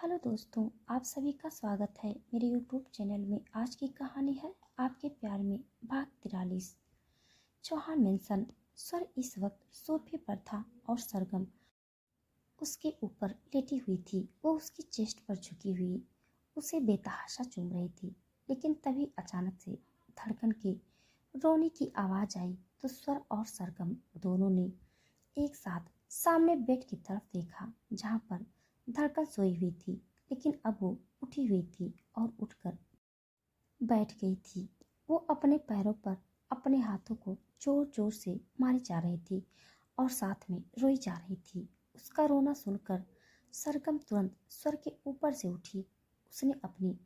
Hello दोस्तों, आप सभी का स्वागत है मेरे यूट्यूब चैनल में। आज की कहानी है आपके प्यार में भाग 43। चौहान मेंशन। सर इस वक्त सोफे पर था और सरगम उसके ऊपर लेटी हुई थी। वो उसकी चेस्ट पर झुकी हुई उसे बेतहाशा चूम रही थी। लेकिन तभी अचानक से धड़कन के रोने की आवाज़ आई तो स्वर और सरगम दोनों ने एक साथ सामने बेड की तरफ देखा, जहाँ पर धड़कन सोई हुई थी। लेकिन अब वो उठी हुई थी और उठकर बैठ गई थी। वो अपने पैरों पर अपने हाथों को जोर जोर से मारी जा रही थी और साथ में रोई जा रही थी। उसका रोना सुनकर सरगम तुरंत स्वर के ऊपर से उठी। उसने अपनी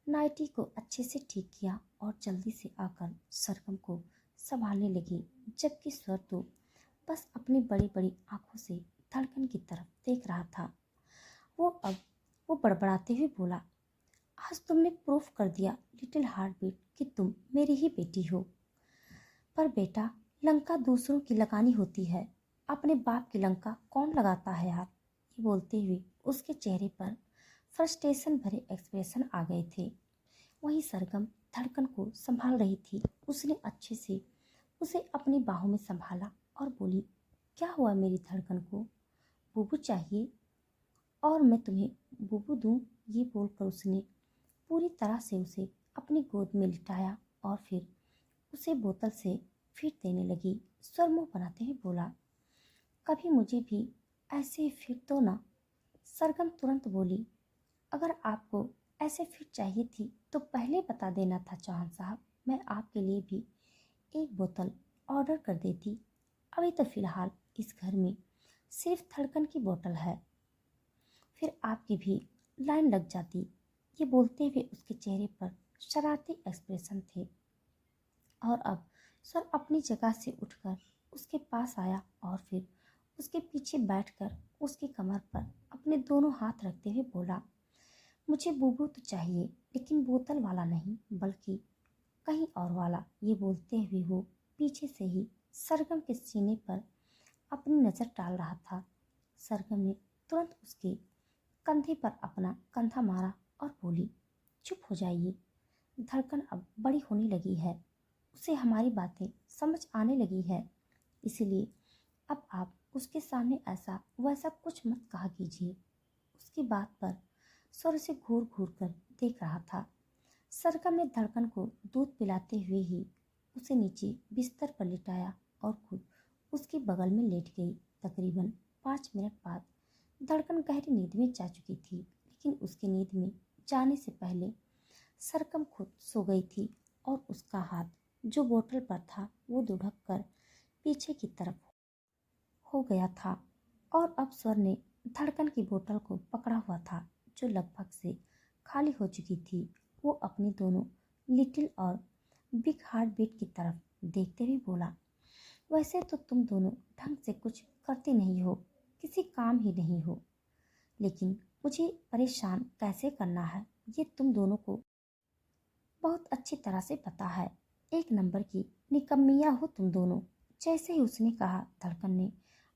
नाइटी को अच्छे से ठीक किया और जल्दी से आकर सरगम को संभालने लगी, जबकि स्वर तो बस अपनी बड़ी बड़ी आंखों से धड़कन की तरफ देख रहा था। वो बड़बड़ाते हुए बोला, आज तुमने प्रूफ कर दिया लिटिल हार्ट बीट कि तुम मेरी ही बेटी हो। पर बेटा, लंका दूसरों की लगानी होती है, अपने बाप की लंका कौन लगाता है यार। ये बोलते हुए उसके चेहरे पर फ्रस्ट्रेशन भरे एक्सप्रेशन आ गए थे। वहीं सरगम धड़कन को संभाल रही थी। उसने अच्छे से उसे अपनी बाहों में संभाला और बोली, क्या हुआ मेरी धड़कन को? बूबू चाहिए और मैं तुम्हें बूबू दूं। ये बोलकर उसने पूरी तरह से उसे अपनी गोद में लिटाया और फिर उसे बोतल से फीड देने लगी। स्वर मुंह बनाते हुए बोला, कभी मुझे भी ऐसे फीड दो ना। सरगम तुरंत बोली, अगर आपको ऐसे फीड चाहिए थी तो पहले बता देना था चौहान साहब, मैं आपके लिए भी एक बोतल ऑर्डर कर देती। अभी तो फिलहाल इस घर में सिर्फ धड़कन की बोतल है, फिर आपकी भी लाइन लग जाती। ये बोलते हुए उसके चेहरे पर शरारती एक्सप्रेशन थे। और अब सर अपनी जगह से उठकर उसके पास आया और फिर उसके पीछे बैठकर उसकी कमर पर अपने दोनों हाथ रखते हुए बोला, मुझे बूबू तो चाहिए, लेकिन बोतल वाला नहीं बल्कि कहीं और वाला। ये बोलते हुए वो पीछे से ही सरगम के सीने पर अपनी नज़र डाल रहा था। सरगम ने तुरंत उसके कंधे पर अपना कंधा मारा और बोली, चुप हो जाइए। धड़कन अब बड़ी होने लगी है, उसे हमारी बातें समझ आने लगी है, इसलिए अब आप उसके सामने ऐसा वैसा कुछ मत कहा कीजिए। उसकी बात पर सर उसे घूर घूर कर देख रहा था। सरगम ने धड़कन को दूध पिलाते हुए ही उसे नीचे बिस्तर पर लिटाया और खुद उसके बगल में लेट गई। तकरीबन 5 मिनट बाद धड़कन गहरी नींद में जा चुकी थी, लेकिन उसकी नींद में जाने से पहले सरगम खुद सो गई थी और उसका हाथ जो बोतल पर था वो दुढ़क कर पीछे की तरफ हो गया था। और अब स्वर ने धड़कन की बोतल को पकड़ा हुआ था, जो लगभग से खाली हो चुकी थी। वो अपनी दोनों लिटिल और बिग हार्ट बीट की तरफ देखते हुए बोला, वैसे तो तुम दोनों ढंग से कुछ करते नहीं हो, किसी काम ही नहीं हो, लेकिन मुझे परेशान कैसे करना है ये तुम दोनों को बहुत अच्छी तरह से पता है। एक नंबर की निकम्मियाँ हो तुम दोनों। जैसे ही उसने कहा, धड़कन ने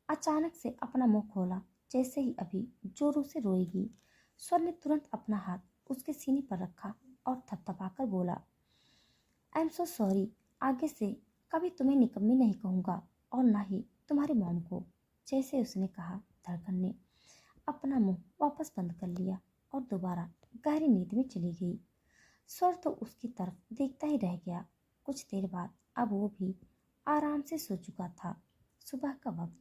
अचानक से अपना मुंह खोला, जैसे ही अभी जोरों से रोएगी। स्वर ने तुरंत अपना हाथ उसके सीने पर रखा और थपथपाकर बोला, आई एम सो सॉरी, आगे से कभी तुम्हें निकम्मी नहीं कहूँगा और ना ही तुम्हारी मॉम को। जैसे उसने कहा, धड़कन ने अपना मुंह वापस बंद कर लिया और दोबारा गहरी नींद में चली गई। स्वर तो उसकी तरफ देखता ही रह गया। कुछ देर बाद अब वो भी आराम से सो चुका था। सुबह का वक्त।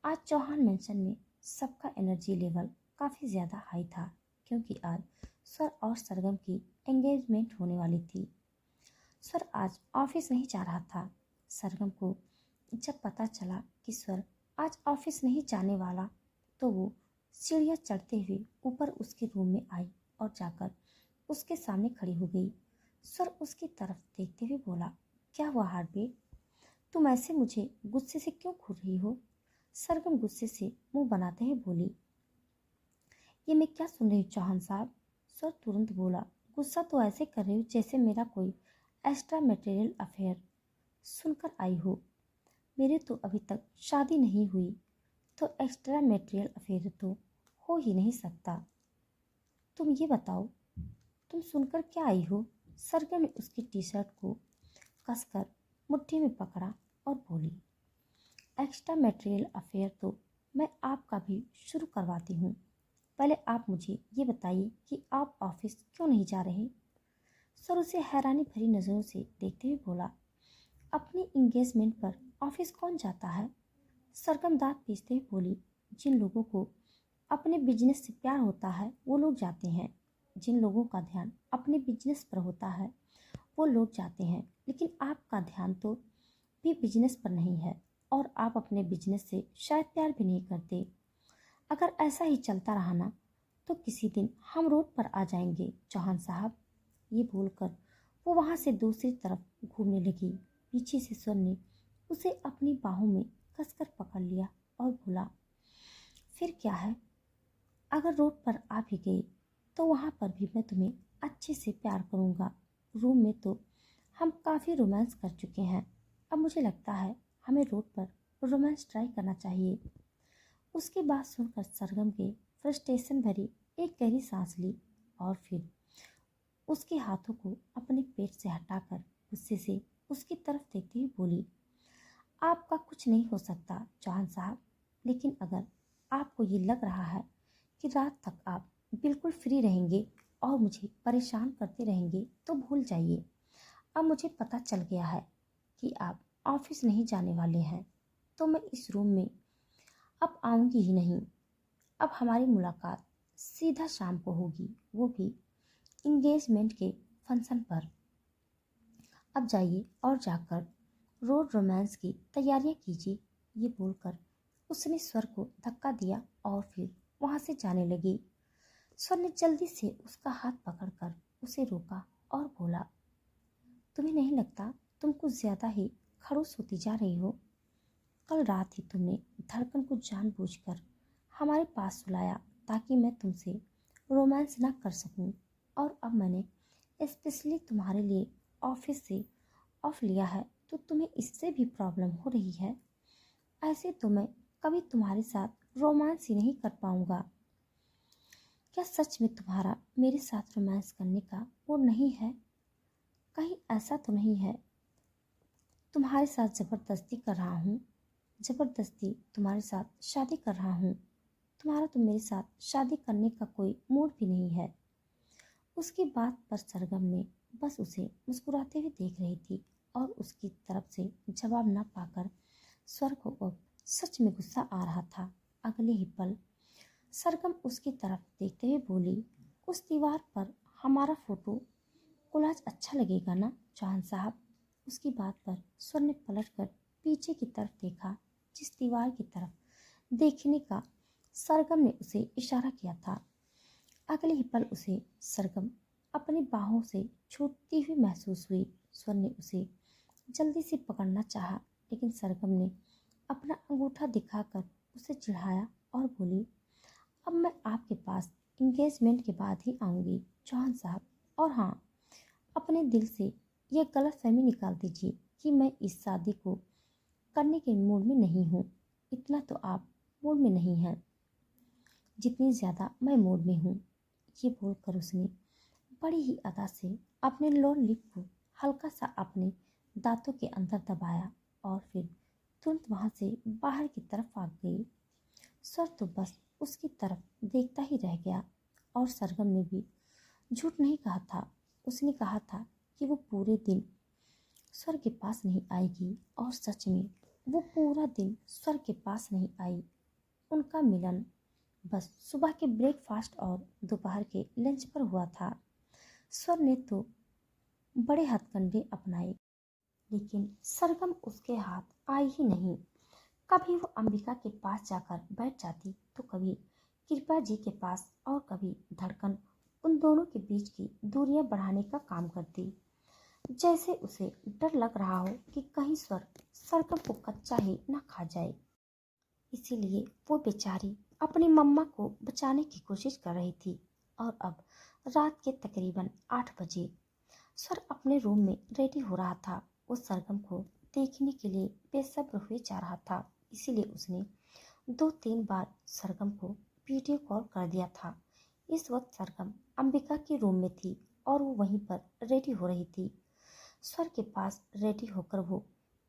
आज चौहान मेंशन में सबका एनर्जी लेवल काफ़ी ज़्यादा हाई था, क्योंकि आज स्वर और सरगम की एंगेजमेंट होने वाली थी। स्वर आज ऑफिस नहीं जा रहा था। सरगम को जब पता चला कि स्वर आज ऑफिस नहीं जाने वाला, तो वो सीढ़ियाँ चढ़ते हुए ऊपर उसके रूम में आई और जाकर उसके सामने खड़ी हो गई। स्वर उसकी तरफ देखते हुए बोला, क्या हुआ हार्टबीट? तुम ऐसे मुझे गुस्से से क्यों घूर रही हो? सरगम गुस्से से मुंह बनाते हुए बोली, ये मैं क्या सुन रही हूँ चौहान साहब? स्वर तुरंत बोला, गुस्सा तो ऐसे कर रही हूँ जैसे मेरा कोई एक्स्ट्रा मटेरियल अफेयर सुनकर आई हो। मेरे तो अभी तक शादी नहीं हुई, तो एक्स्ट्रा मटेरियल अफेयर तो हो ही नहीं सकता। तुम ये बताओ, तुम सुनकर क्या आई हो? सरगम ने उसकी टी शर्ट को कसकर मुट्ठी में पकड़ा और बोली, एक्स्ट्रा मैटेरियल अफेयर तो मैं आपका भी शुरू करवाती हूँ। पहले आप मुझे ये बताइए कि आप ऑफिस क्यों नहीं जा रहे? सर उसे हैरानी भरी नज़रों से देखते हुए बोला, अपनी इंगेजमेंट पर ऑफिस कौन जाता है? सरगम दांत पीसते हुए बोली, जिन लोगों को अपने बिजनेस से प्यार होता है वो लोग जाते हैं। जिन लोगों का ध्यान अपने बिजनेस पर होता है वो लोग जाते हैं। लेकिन आपका ध्यान तो भी बिजनेस पर नहीं है और आप अपने बिजनेस से शायद प्यार भी नहीं करते। अगर ऐसा ही चलता रहा ना तो किसी दिन हम रोड पर आ जाएंगे चौहान साहब। ये बोलकर वो वहाँ से दूसरी तरफ घूमने लगी। पीछे से स्वर ने उसे अपनी बाहों में कसकर पकड़ लिया और बोला, फिर क्या है? अगर रोड पर आ भी गई तो वहाँ पर भी मैं तुम्हें अच्छे से प्यार करूँगा। रूम में तो हम काफ़ी रोमांस कर चुके हैं, अब मुझे लगता है हमें रोड पर रोमांस ट्राई करना चाहिए। उसकी बात सुनकर सरगम के फ्रस्ट्रेशन भरी एक गहरी सांस ली और फिर उसके हाथों को अपने पेट से हटाकर गुस्से से उसकी तरफ देखते हुए बोली, आपका कुछ नहीं हो सकता चौहान साहब, लेकिन अगर आपको ये लग रहा है कि रात तक आप बिल्कुल फ्री रहेंगे और मुझे परेशान करते रहेंगे तो भूल जाइए। अब मुझे पता चल गया है कि आप ऑफिस नहीं जाने वाले हैं, तो मैं इस रूम में अब आऊँगी ही नहीं। अब हमारी मुलाकात सीधा शाम को होगी, वो भी इंगेजमेंट के फंक्शन पर। अब जाइए और जाकर रोड रोमांस की तैयारियां कीजिए। ये बोलकर उसने स्वर को धक्का दिया और फिर वहाँ से जाने लगी। स्वर ने जल्दी से उसका हाथ पकड़कर उसे रोका और बोला, तुम्हें नहीं लगता तुम कुछ ज़्यादा ही खड़ूस होती जा रही हो? कल रात ही तुमने धड़कन को जानबूझकर हमारे पास सुलाया ताकि मैं तुमसे रोमांस ना कर सकूं, और अब मैंने स्पेशली तुम्हारे लिए ऑफिस से ऑफ लिया है तो तुम्हें इससे भी प्रॉब्लम हो रही है। ऐसे तो मैं कभी तुम्हारे साथ रोमांस ही नहीं कर पाऊंगा। क्या सच में तुम्हारा मेरे साथ रोमांस करने का मूड नहीं है? कहीं ऐसा तो नहीं है तुम्हारे साथ ज़बरदस्ती कर रहा हूँ? ज़बरदस्ती तुम्हारे साथ शादी कर रहा हूँ? तुम्हारा तो मेरे साथ शादी करने का कोई मूड भी नहीं है। उसकी बात पर सरगम ने बस उसे मुस्कुराते हुए देख रही थी और उसकी तरफ से जवाब न पाकर स्वर को अब सच में गुस्सा आ रहा था। अगले ही पल सरगम उसकी तरफ देखते हुए बोली, उस दीवार पर हमारा फोटो कोलाज अच्छा लगेगा ना चौहान साहब? उसकी बात पर स्वर ने पलटकर पीछे की तरफ देखा, जिस दीवार की तरफ देखने का सरगम ने उसे इशारा किया था। अगले ही पल उसे सरगम अपनी बाहों से छूटती हुई महसूस हुई। स्वर ने उसे जल्दी से पकड़ना चाहा, लेकिन सरगम ने अपना अंगूठा दिखाकर उसे चिढ़ाया और बोली, अब मैं आपके पास इंगेजमेंट के बाद ही आऊँगी चौहान साहब। और हाँ, अपने दिल से यह गलतफहमी निकाल दीजिए कि मैं इस शादी को करने के मूड में नहीं हूँ। इतना तो आप मूड में नहीं हैं जितनी ज़्यादा मैं मूड में हूँ। ये बोलकर उसने बड़ी ही अदा से अपने लोअर लिप को हल्का सा अपने दांतों के अंदर दबाया और फिर तुरंत वहाँ से बाहर की तरफ भाग गई। सर तो बस उसकी तरफ देखता ही रह गया और सरगम ने भी झूठ नहीं कहा था। उसने कहा था कि वो पूरे दिन स्वर के पास नहीं आएगी और सच में वो पूरा दिन स्वर के पास नहीं आई। उनका मिलन बस सुबह के ब्रेकफास्ट और दोपहर के लंच पर हुआ था। स्वर ने तो बड़े हथकंडे अपनाए, लेकिन सरगम उसके हाथ आई ही नहीं। कभी वो अंबिका के पास जाकर बैठ जाती तो कभी कृपा जी के पास और कभी धड़कन उन दोनों के बीच की दूरियां बढ़ाने का काम करती, जैसे उसे डर लग रहा हो कि कहीं स्वर सरगम को कच्चा ही न खा जाए। इसीलिए वो बेचारी अपनी मम्मा को बचाने की कोशिश कर रही थी। और अब रात के तकरीबन 8 बजे स्वर अपने रूम में रेडी हो रहा था। वो सरगम को देखने के लिए बेसब्र हुए जा रहा था, इसीलिए उसने 2-3 बार सरगम को वीडियो कॉल कर दिया था। इस वक्त सरगम अंबिका के रूम में थी और वो वहीं पर रेडी हो रही थी। स्वर के पास रेडी होकर वो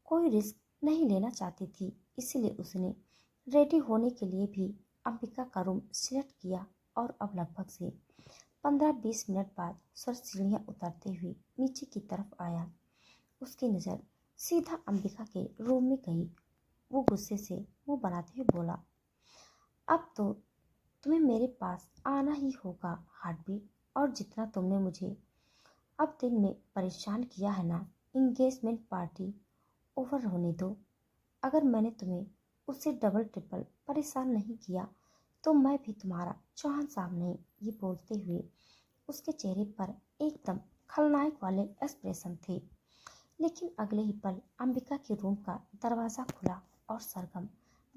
कोई रिस्क नहीं लेना चाहती थी, इसलिए उसने रेडी होने के लिए भी अंबिका का रूम सिलेक्ट किया। और अब लगभग से 15-20 मिनट बाद स्वर सीढ़ियाँ उतरते हुए नीचे की तरफ आया। उसकी नज़र सीधा अंबिका के रूम में गई। वो गुस्से से मुंह बनाते हुए बोला, अब तो तुम्हें मेरे पास आना ही होगा हार्टबीट। और जितना तुमने मुझे अब दिन में परेशान किया है ना, इंगेजमेंट पार्टी ओवर होने दो। अगर मैंने तुम्हें उससे डबल ट्रिपल परेशान नहीं किया तो मैं भी तुम्हारा चौहान साहब नहीं। ये बोलते हुए उसके चेहरे पर एकदम खलनायक वाले एक्सप्रेशन थे। लेकिन अगले ही पल अंबिका के रूम का दरवाज़ा खुला और सरगम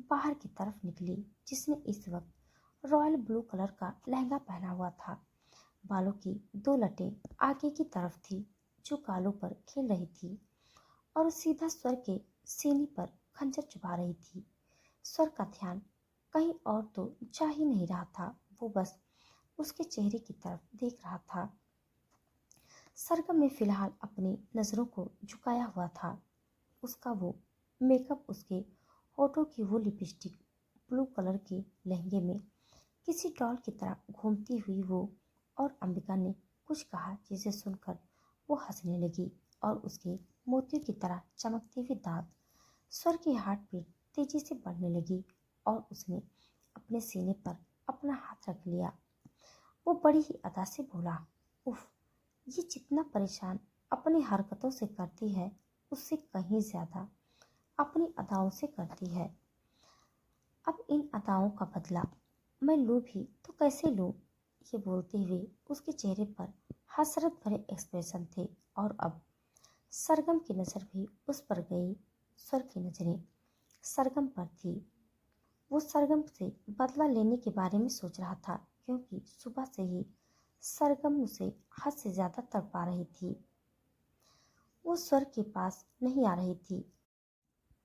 बाहर की तरफ निकली, जिसने इस वक्त रॉयल ब्लू कलर का लहंगा पहना हुआ था। बालों की 2 लटें आगे की तरफ थी जो गालों पर खेल रही थी और सीधा स्वर के सीने पर खंजर चुभा रही थी। स्वर का ध्यान कहीं और तो जा ही नहीं रहा था, वो बस उसके चेहरे की तरफ देख रहा था। सरगम ने फिलहाल अपनी नज़रों को झुकाया हुआ था। उसका वो मेकअप, उसके होठों की वो लिपस्टिक, ब्लू कलर के लहंगे में किसी डॉल की तरह घूमती हुई वो। और अंबिका ने कुछ कहा जिसे सुनकर वो हंसने लगी और उसके मोतियों की तरह चमकते हुए दांत। स्वर की हार्ट बीट तेजी से बढ़ने लगी और उसने अपने सीने पर अपना हाथ रख लिया। वो बड़ी ही अदा से बोला, उफ, ये जितना परेशान अपनी हरकतों से करती है उससे कहीं ज्यादा अपनी अदाओं से करती है। अब इन अदाओं का बदला मैं लूँ भी तो कैसे लूँ। ये बोलते हुए उसके चेहरे पर हसरत भरे एक्सप्रेशन थे और अब सरगम की नज़र भी उस पर गई। स्वर की नज़रें सरगम पर थी। वो सरगम से बदला लेने के बारे में सोच रहा था, क्योंकि सुबह से ही सरगम उसे हद से ज्यादा तड़पा रही थी। वो स्वर के पास नहीं आ रही थी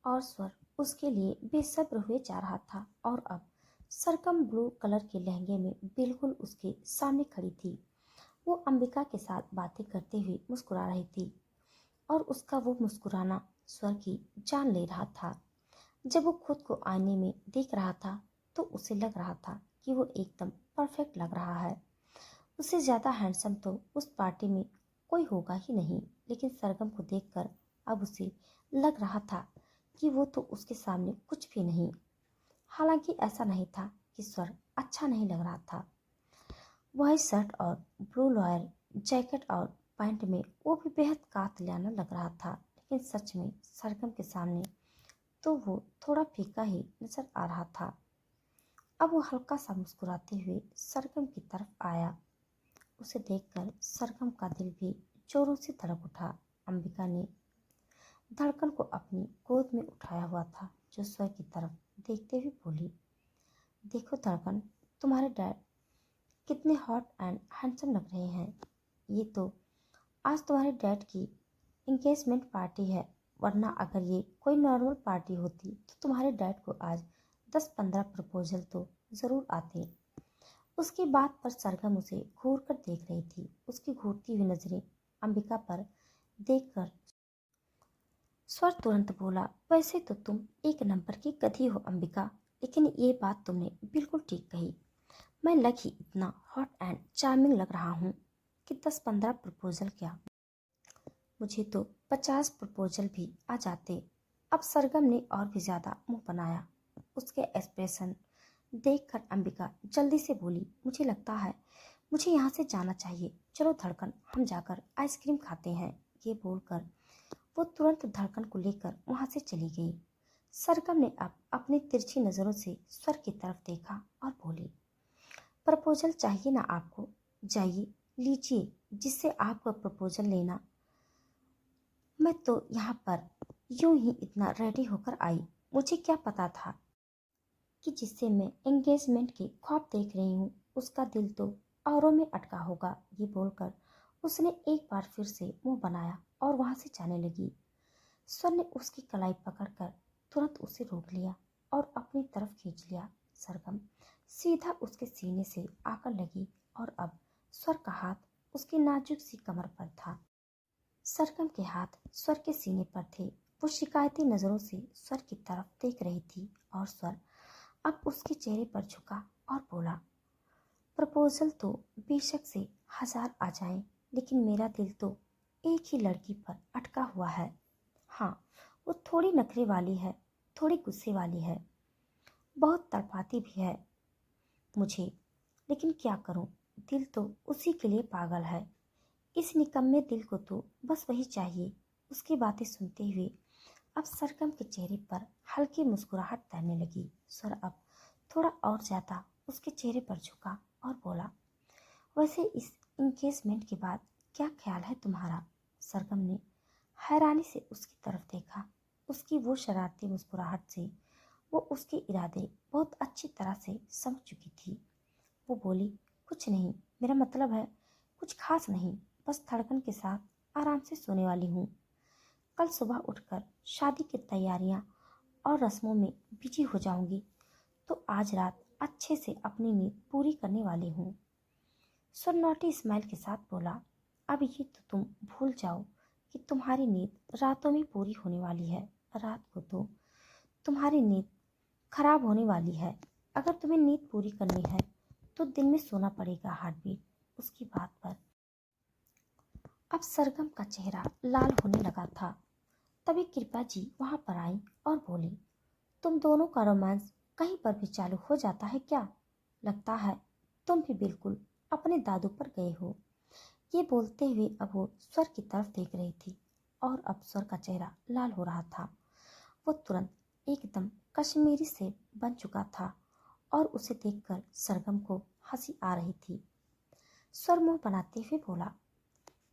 और स्वर उसके लिए बेसब्र हुए जा रहा था। और अब सरगम ब्लू कलर के लहंगे में बिल्कुल उसके सामने खड़ी थी। वो अंबिका के साथ बातें करते हुए मुस्कुरा रही थी और उसका वो मुस्कुराना स्वर की जान ले रहा था। जब वो खुद को आईने में देख रहा था तो उसे लग रहा था कि वो एकदम परफेक्ट लग रहा है। उससे ज़्यादा हैंडसम तो उस पार्टी में कोई होगा ही नहीं। लेकिन सरगम को देखकर अब उसे लग रहा था कि वो तो उसके सामने कुछ भी नहीं। हालांकि ऐसा नहीं था कि स्वर अच्छा नहीं लग रहा था। वाइट शर्ट और ब्लू लॉयर जैकेट और पैंट में वो भी बेहद कातलाना लग रहा था। लेकिन सच में सरगम के सामने तो वो थोड़ा फीका ही नजर आ रहा था। अब वो हल्का सा मुस्कुराते हुए सरगम की तरफ आया। उसे देखकर सरगम का दिल भी जोरों से धड़क उठा। अंबिका ने धड़कन को अपनी गोद में उठाया हुआ था जो स्वर की तरफ देखते हुए बोली, देखो धड़कन, तुम्हारे डैड कितने हॉट एंड हैंडसम लग रहे हैं। ये तो आज तुम्हारे डैड की इंगेजमेंट पार्टी है, वरना अगर ये कोई नॉर्मल पार्टी होती तो तुम्हारे डैड को आज 10-15 प्रपोजल तो ज़रूर आते। उसकी बात पर सरगम उसे घूर कर देख रही थी। उसकी घूरती हुई नजरें अंबिका पर देखकर स्वर तुरंत बोला, वैसे तो तुम एक नंबर की गधी हो अंबिका, लेकिन ये बात तुमने बिल्कुल ठीक कही। मैं लग ही इतना हॉट एंड चार्मिंग लग रहा हूँ कि 10-15 प्रपोजल क्या, मुझे तो 50 प्रपोजल भी आ जाते। अब सरगम ने और भी ज्यादा मुंह बनाया। उसके एक्सप्रेशन देखकर अंबिका जल्दी से बोली, मुझे लगता है मुझे यहाँ से जाना चाहिए। चलो धड़कन, हम जाकर आइसक्रीम खाते हैं। ये बोलकर वो तुरंत धड़कन को लेकर वहाँ से चली गई। सरगम ने अब अपनी तिरछी नज़रों से स्वर की तरफ देखा और बोली, प्रपोजल चाहिए ना आपको, जाइए लीजिए, जिससे आपको प्रपोजल लेना। मैं तो यहाँ पर यूं ही इतना रेडी होकर आई, मुझे क्या पता था कि जिससे मैं एंगेजमेंट के ख्वाब देख रही हूँ उसका दिल तो औरों में अटका होगा। ये बोलकर उसने एक बार फिर से मुंह बनाया और वहां से जाने लगी। स्वर ने उसकी कलाई पकड़कर तुरंत उसे रोक लिया और अपनी तरफ खींच लिया। सरगम सीधा उसके सीने से आकर लगी स्वर का हाथ उसकी नाजुक सी कमर पर था। सरगम के हाथ स्वर के सीने पर थे। वो शिकायती नजरों से स्वर की तरफ देख रही थी और स्वर अब उसके चेहरे पर झुका और बोला, प्रपोजल तो बेशक से 1000 आ जाएं, लेकिन मेरा दिल तो एक ही लड़की पर अटका हुआ है। हाँ, वो थोड़ी नखरे वाली है, थोड़ी गुस्से वाली है, बहुत तड़पाती भी है मुझे, लेकिन क्या करूं, दिल तो उसी के लिए पागल है। इस निकम्मे दिल को तो बस वही चाहिए। उसकी बातें सुनते हुए अब सरगम के चेहरे पर हल्की मुस्कुराहट तैरने लगी। स्वर अब थोड़ा और ज्यादा उसके चेहरे पर झुका और बोला, वैसे इस इंगेजमेंट के बाद क्या ख्याल है तुम्हारा? सरगम ने हैरानी से उसकी तरफ देखा। उसकी वो शरारती मुस्कुराहट से वो उसके इरादे बहुत अच्छी तरह से समझ चुकी थी। वो बोली, कुछ नहीं, मेरा मतलब है कुछ खास नहीं, बस धड़कन के साथ आराम से सोने वाली हूँ। कल सुबह उठकर शादी की तैयारियां और रस्मों में बिजी हो जाऊंगी, तो आज रात अच्छे से अपनी नींद पूरी करने वाली हूँ। सुरनौटी स्माइल के साथ बोला, अब ये तो तुम भूल जाओ कि तुम्हारी नींद रातों में पूरी होने वाली है। रात को तो तुम्हारी नींद खराब होने वाली है। अगर तुम्हें नींद पूरी करनी है तो दिन में सोना पड़ेगा। हार्टबीट उसकी बात पर अब सरगम का चेहरा लाल होने लगा था। तभी कृपा जी वहां पर आई और बोली, तुम दोनों का रोमांस कहीं पर भी चालू हो जाता है क्या? लगता है तुम भी बिल्कुल अपने दादू पर गए हो। ये बोलते हुए अब वो स्वर की तरफ देख रही थी और अब स्वर का चेहरा लाल हो रहा था। वो तुरंत एकदम कश्मीरी से बन चुका था और उसे देखकर सरगम को हंसी आ रही थी। स्वर मुंह बनाते हुए बोला,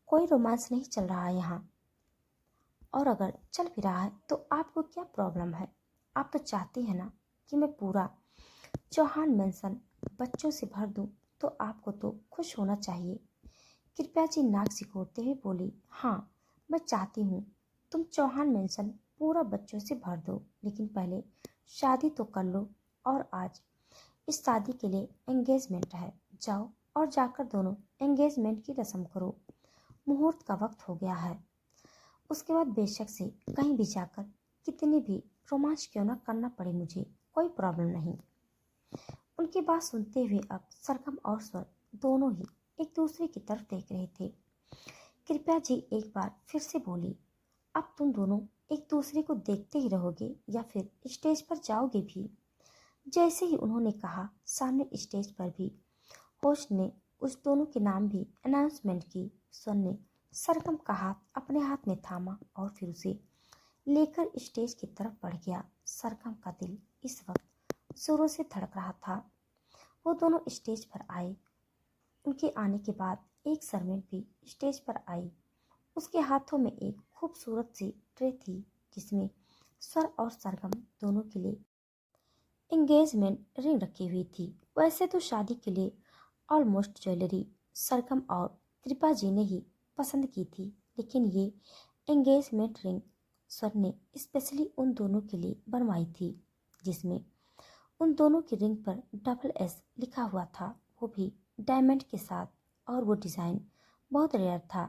कोई रोमांस नहीं चल रहा है यहाँ, और अगर चल भी रहा है तो आपको क्या प्रॉब्लम है? आप तो चाहती है ना कि मैं पूरा चौहान मेंशन बच्चों से भर दूं, तो आपको तो खुश होना चाहिए। कृपया जी नाक सिकोड़ते हुए बोली, हाँ, मैं चाहती हूँ तुम चौहान मेंशन पूरा बच्चों से भर दो, लेकिन पहले शादी तो कर लो। और आज इस शादी के लिए एंगेजमेंट है, जाओ और जाकर दोनों एंगेजमेंट की रस्म करो। मुहूर्त का वक्त हो गया है। उसके बाद बेशक से कहीं भी जाकर कितनी भी रोमांच क्यों ना करना पड़े, मुझे कोई प्रॉब्लम नहीं। उनकी बात सुनते हुए अब सरगम और स्वर दोनों ही एक दूसरे की तरफ देख रहे थे। कृपया जी एक बार फिर से बोली, अब तुम दोनों एक दूसरे को देखते ही रहोगे या फिर स्टेज पर जाओगे भी? जैसे ही उन्होंने कहा, सामने स्टेज पर भी होस्ट ने उस दोनों के नाम भी अनाउंसमेंट की। स्वर ने सरगम का हाथ अपने हाथ में थामा और फिर उसे लेकर स्टेज की तरफ बढ़ गया। सरगम का दिल इस वक्त जोरों से धड़क रहा था। वो दोनों स्टेज पर आए। उनके आने के बाद एक सर्वेंट भी स्टेज पर आई। उसके हाथों में एक खूबसूरत सी ट्रे थी जिसमें स्वर और सरगम दोनों के लिए एंगेजमेंट रिंग रखी हुई थी। वैसे तो शादी के लिए ऑलमोस्ट ज्वेलरी सरगम और कृपा जी ने ही पसंद की थी, लेकिन ये एंगेजमेंट रिंग स्वर ने स्पेशली उन दोनों के लिए बनवाई थी, जिसमें उन दोनों की रिंग पर SS लिखा हुआ था, वो भी डायमंड के साथ, और वो डिज़ाइन बहुत रेयर था।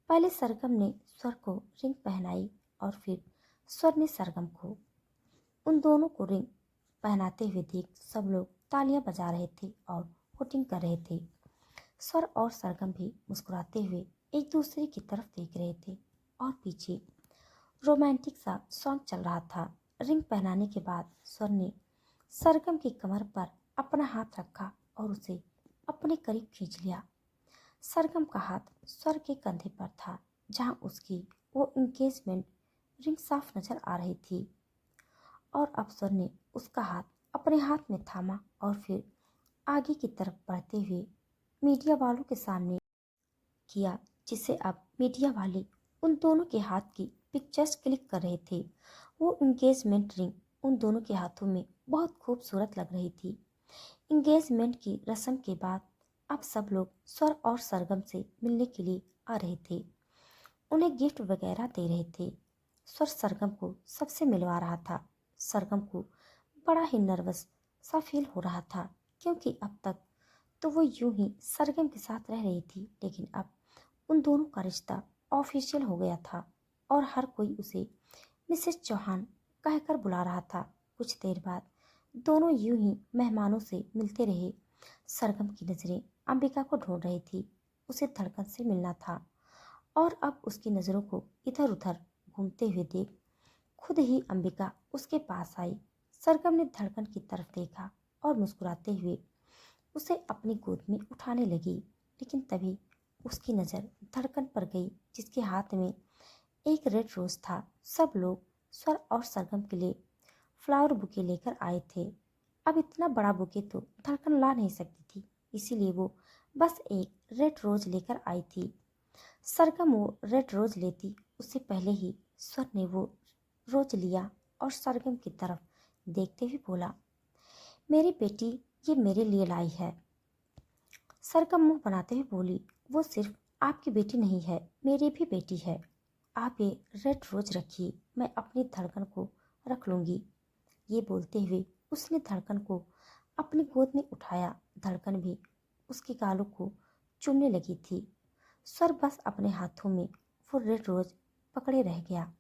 पहले सरगम ने स्वर को रिंग पहनाई और फिर स्वर ने सरगम को। उन दोनों को रिंग पहनाते हुए देख सब लोग तालियां बजा रहे थे और वोटिंग कर रहे थे। स्वर और सरगम भी मुस्कुराते हुए एक दूसरे की तरफ देख रहे थे और पीछे रोमांटिक सा सॉन्ग चल रहा था। रिंग पहनाने के बाद स्वर ने सरगम की कमर पर अपना हाथ रखा और उसे अपने करीब खींच लिया। सरगम का हाथ स्वर के कंधे पर था, जहां उसकी वो एंगेजमेंट रिंग साफ नजर आ रही थी। और अब स्वर ने उसका हाथ अपने हाथ में थामा और फिर आगे की तरफ बढ़ते हुए मीडिया वालों के सामने किया, जिसे अब मीडिया वाले उन दोनों के हाथ की पिक्चर्स क्लिक कर रहे थे। वो एंगेजमेंट रिंग उन दोनों के हाथों में बहुत खूबसूरत लग रही थी। एंगेजमेंट की रस्म के बाद अब सब लोग स्वर और सरगम से मिलने के लिए आ रहे थे। उन्हें गिफ्ट वगैरह दे रहे थे। स्वर सरगम को सबसे मिलवा रहा था। सरगम को बड़ा ही नर्वस सा फील हो रहा था, क्योंकि अब तक तो वो यूं ही सरगम के साथ रह रही थी, लेकिन अब उन दोनों का रिश्ता ऑफिशियल हो गया था और हर कोई उसे मिसेस चौहान कहकर बुला रहा था। कुछ देर बाद दोनों यूं ही मेहमानों से मिलते रहे। सरगम की नजरें अंबिका को ढूंढ रही थी। उसे धड़कन से मिलना था और अब उसकी नजरों को इधर उधर घूमते हुए देख खुद ही अंबिका उसके पास आई। सरगम ने धड़कन की तरफ देखा और मुस्कुराते हुए उसे अपनी गोद में उठाने लगी, लेकिन तभी उसकी नज़र धड़कन पर गई, जिसके हाथ में एक रेड रोज था। सब लोग स्वर और सरगम के लिए फ्लावर बुके लेकर आए थे। अब इतना बड़ा बुके तो धड़कन ला नहीं सकती थी, इसीलिए वो बस एक रेड रोज लेकर आई थी। सरगम वो रेड रोज लेती उससे पहले ही स्वर ने वो रोज लिया और सरगम की तरफ देखते हुए बोला, मेरी बेटी ये मेरे लिए लाई है। सरगम मुंह बनाते हुए बोली, वो सिर्फ आपकी बेटी नहीं है, मेरी भी बेटी है। आप ये रेड रोज रखिए, मैं अपनी धड़कन को रख लूंगी। ये बोलते हुए उसने धड़कन को अपनी गोद में उठाया। धड़कन भी उसके गालों को चूमने लगी थी। स्वर बस अपने हाथों में वो रेड रोज पकड़े रह गया।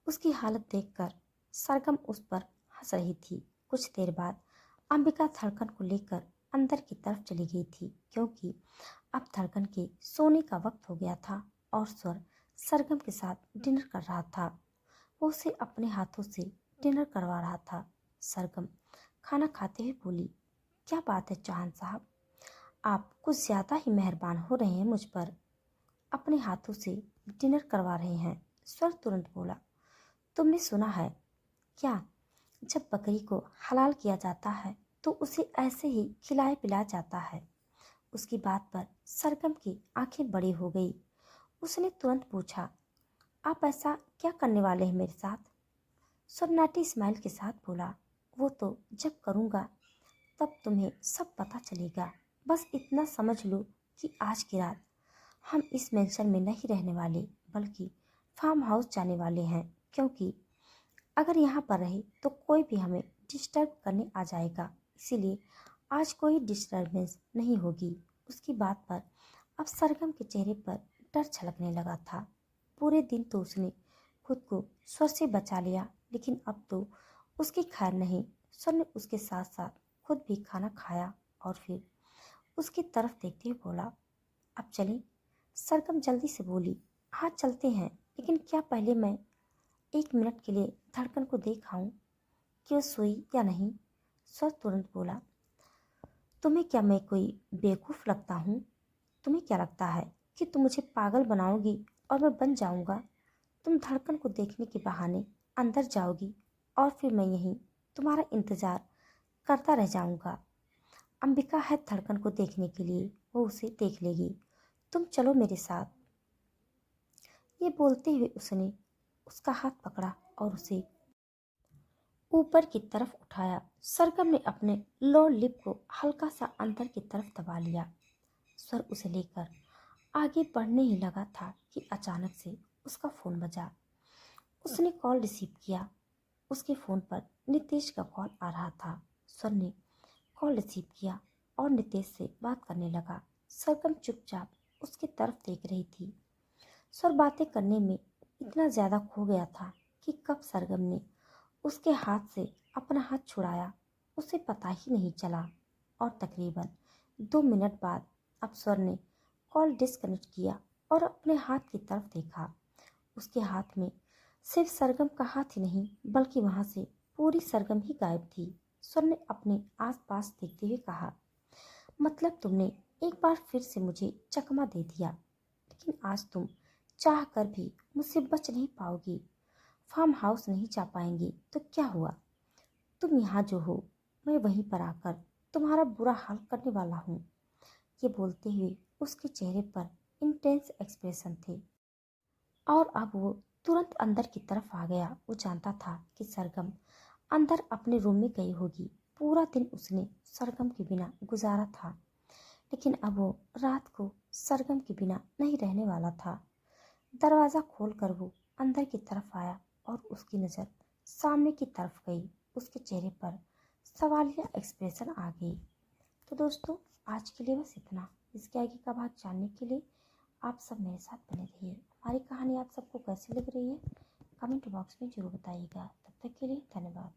उसकी हालत देखकर सरगम उस पर हंस रही थी। कुछ देर बाद अंबिका धड़कन को लेकर अंदर की तरफ चली गई थी, क्योंकि अब धड़कन के सोने का वक्त हो गया था और स्वर सरगम के साथ डिनर कर रहा था। वो उसे अपने हाथों से डिनर करवा रहा था। सरगम खाना खाते हुए बोली, क्या बात है चौहान साहब, आप कुछ ज्यादा ही मेहरबान हो रहे हैं मुझ पर, अपने हाथों से डिनर करवा रहे हैं। स्वर तुरंत बोला, तुमने सुना है क्या, जब बकरी को हलाल किया जाता है तो उसे ऐसे ही खिलाया पिलाया जाता है। उसकी बात पर सरगम की आंखें बड़ी हो गई। उसने तुरंत पूछा, आप ऐसा क्या करने वाले हैं मेरे साथ? सन्नाटी स्माइल के साथ बोला, वो तो जब करूँगा तब तुम्हें सब पता चलेगा। बस इतना समझ लो कि आज की रात हम इस मेंशन में नहीं रहने वाले, बल्कि फार्म हाउस जाने वाले हैं, क्योंकि अगर यहाँ पर रहे तो कोई भी हमें डिस्टर्ब करने आ जाएगा, इसीलिए आज कोई डिस्टर्बेंस नहीं होगी। उसकी बात पर अब सरगम के चेहरे पर डर छलकने लगा था। पूरे दिन तो उसने खुद को स्वर से बचा लिया, लेकिन अब तो उसकी खैर नहीं। स्वर ने उसके साथ साथ खुद भी खाना खाया और फिर उसकी तरफ देखते हुए बोला, अब चलें? सरगम जल्दी से बोली, हाँ चलते हैं, लेकिन क्या पहले मैं 1 मिनट के लिए धड़कन को देख आऊं कि वो सोई या नहीं? स्वर तुरंत बोला, तुम्हें क्या मैं कोई बेवकूफ़ लगता हूँ? तुम्हें क्या लगता है कि तुम मुझे पागल बनाओगी और मैं बन जाऊंगा? तुम धड़कन को देखने के बहाने अंदर जाओगी और फिर मैं यहीं तुम्हारा इंतजार करता रह जाऊंगा। अंबिका है धड़कन को देखने के लिए, वो उसे देख लेगी। तुम चलो मेरे साथ। ये बोलते हुए उसने उसका हाथ पकड़ा और उसे ऊपर की तरफ उठाया। सरगम ने अपने लोअर लिप को हल्का सा अंदर की तरफ दबा लिया। स्वर उसे लेकर आगे बढ़ने ही लगा था कि अचानक से उसका फोन बजा। उसने कॉल रिसीव किया। उसके फोन पर नितेश का कॉल आ रहा था। स्वर ने कॉल रिसीव किया और नितेश से बात करने लगा। सरगम चुपचाप उसकी तरफ देख रही थी। स्वर बातें करने में इतना ज्यादा खो गया था कि कब सरगम ने उसके हाथ से अपना हाथ छुड़ाया उसे पता ही नहीं चला। और तकरीबन 2 मिनट बाद अब स्वर ने कॉल डिस्कनेक्ट किया और अपने हाथ की तरफ देखा। उसके हाथ में सिर्फ सरगम का हाथ ही नहीं, बल्कि वहां से पूरी सरगम ही गायब थी। स्वर ने अपने आसपास देखते हुए कहा, मतलब तुमने एक बार फिर से मुझे चकमा दे दिया, लेकिन आज तुम चाह कर भी मुझसे बच नहीं पाओगी। फार्म हाउस नहीं जा पाएंगी तो क्या हुआ? तुम यहाँ जो हो, मैं वहीं पर आकर तुम्हारा बुरा हाल करने वाला हूँ। ये बोलते हुए उसके चेहरे पर इंटेंस एक्सप्रेशन थे और अब वो तुरंत अंदर की तरफ आ गया। वो जानता था कि सरगम अंदर अपने रूम में गई होगी। पूरा दिन उसने सरगम के बिना गुजारा था, लेकिन अब वो रात को सरगम के बिना नहीं रहने वाला था। दरवाज़ा खोलकर वो अंदर की तरफ आया और उसकी नज़र सामने की तरफ गई। उसके चेहरे पर सवालिया एक्सप्रेशन आ गई। तो दोस्तों आज के लिए बस इतना। इसके आगे का भाग जानने के लिए आप सब मेरे साथ बने रहिए। हमारी कहानी आप सबको कैसी लग रही है कमेंट बॉक्स में जरूर बताइएगा। तब तक के लिए धन्यवाद।